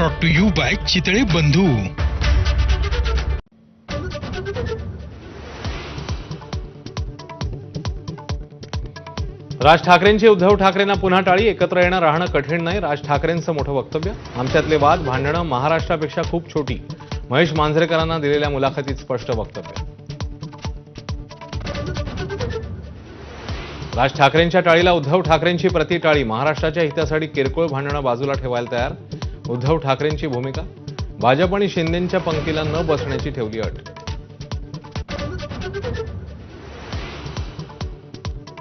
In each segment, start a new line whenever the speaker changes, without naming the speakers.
Brought to you by Chitale Bandhu.
Raj ठाकरेंची उद्धव ठाकरेंना पुन्हा टाळी, एकत्र येणं राहणं कठीण नाही, राज ठाकरेंचं मोठं वक्तव्य। आमच्यातले वाद भांडणं महाराष्ट्रापेक्षा खूप छोटी, महेश मांजरेकरांना दिलेल्या मुलाखतीत स्पष्ट वक्तव्य। राज ठाकरेंच्या टाळीला उद्धव ठाकरेंची प्रतिटाळी, महाराष्ट्राच्या हितासाठी किरकोळ भांडणं बाजूला ठेवायला तयार, उद्धव ठाकरेंची भूमिका। भाजप आणि शिंदेंच्या पंक्तीला न बसण्याची ठेवली अट।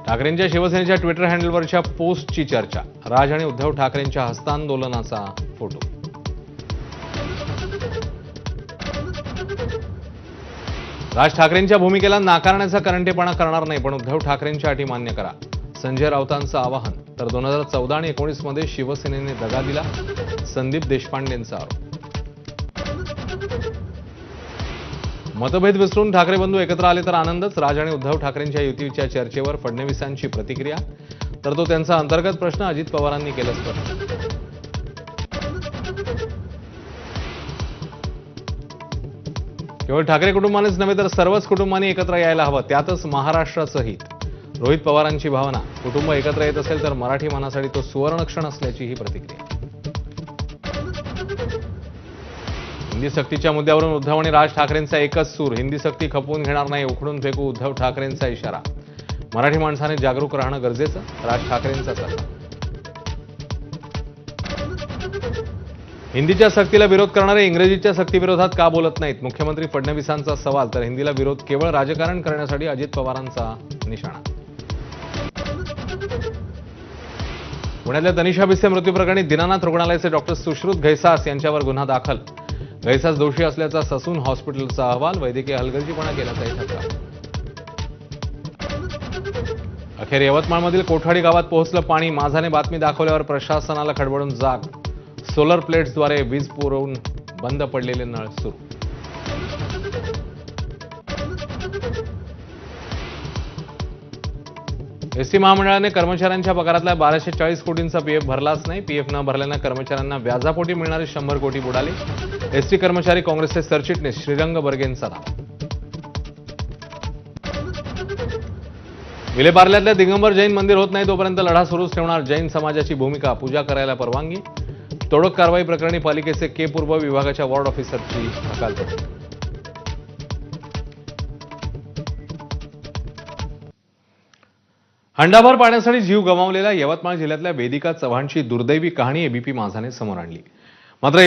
ठाकरेंच्या शिवसेनेच्या ट्विटर हँडलवरच्या पोस्टची चर्चा, राज आणि उद्धव ठाकरेंच्या हस्तांदोलनाचा फोटो। राज ठाकरेंच्या भूमिकेला नाकारण्याचा करंटेपणा करणार नाही, पण उद्धव ठाकरेंच्या अटी मान्य करा, संजय राऊतांचं आवाहन। तर 2014 आणि 19 मध्ये शिवसेनेने दगा दिला, संदीप देशपांडेंचा आरोप। मतभेद विसरून ठाकरे बंधू एकत्र आले तर आनंदच, राज आणि उद्धव ठाकरेंच्या युतीच्या चर्चेवर फडणवीसांची प्रतिक्रिया। तर तो त्यांचा अंतर्गत प्रश्न, अजित पवारांनी केलं स्पष्ट। केवळ ठाकरे कुटुंबानेच नव्हे तर सर्वच कुटुंबांनी एकत्र यायला हवं, त्यातच महाराष्ट्राचं हित। रोहित पवारांची भावना, कुटुंब एकत्र येत असेल तर मराठी मनासाठी तो सुवर्णक्षण असल्याची ही प्रतिक्रिया। हिंदी सक्तीच्या मुद्द्यावरून उद्धव आणि राज ठाकरेंचा एकच सूर, हिंदी सक्ती खपवून घेणार नाही, उखडून फेकू, उद्धव ठाकरेंचा इशारा। मराठी माणसाने जागरूक राहणं गरजेचं, राज ठाकरेंचा सल्ला। हिंदीच्या सक्तीला विरोध करणारे इंग्रजीच्या सक्तीविरोधात का बोलत नाहीत, मुख्यमंत्री फडणवीसांचा सवाल। तर हिंदीला विरोध केवळ राजकारण करण्यासाठी अजित पवारांचा निशाणा। पुण्यातल्या तनिषा भिसे मृत्यू प्रकरणी दीनानाथ रुग्णालयाचे डॉक्टर सुश्रुत घैसास यांच्यावर गुन्हा दाखल, घैसास दोषी असल्याचा ससून हॉस्पिटलचा अहवाल, वैद्यकीय हलगर्जीपणा केल्याचाही ठपका। अखेर यवतमाळमधील कोठाडी गावात पोहोचलं पाणी, माझाने बातमी दाखवल्यावर प्रशासनाला खडबडून जाग, सोलर प्लेट्सद्वारे वीज पुरवून बंद पडलेले नळ सुरू। एसटी महामंडळाने कर्मचाऱ्यांच्या पगारातल्या 1240 कोटींचा पीएफ भरलाच नाही, पीएफ न भरल्यानं कर्मचाऱ्यांना व्याजापोटी मिळणारे 100 कोटी बुडाले, एसटी कर्मचारी काँग्रेसचे सरचिटणीस श्रीरंग बर्गेंचा दावा। विलेपार्ल्यातल्या दिगंबर जैन मंदिर होत नाही तोपर्यंत लढा सुरूच ठेवणार, जैन समाजाची भूमिका, पूजा करायला परवानगी। तोडक कारवाई प्रकरणी पालिकेचे के पूर्व विभागाच्या वॉर्ड ऑफिसरची हकालपट्टी। हंडाभर पाण्यासाठी जीव गमावलेल्या यवतमाळ जिल्ह्यातल्या वेदिका चव्हाणची दुर्दैवी कहाणी एबीपी माझाने समोर आणली। मात्र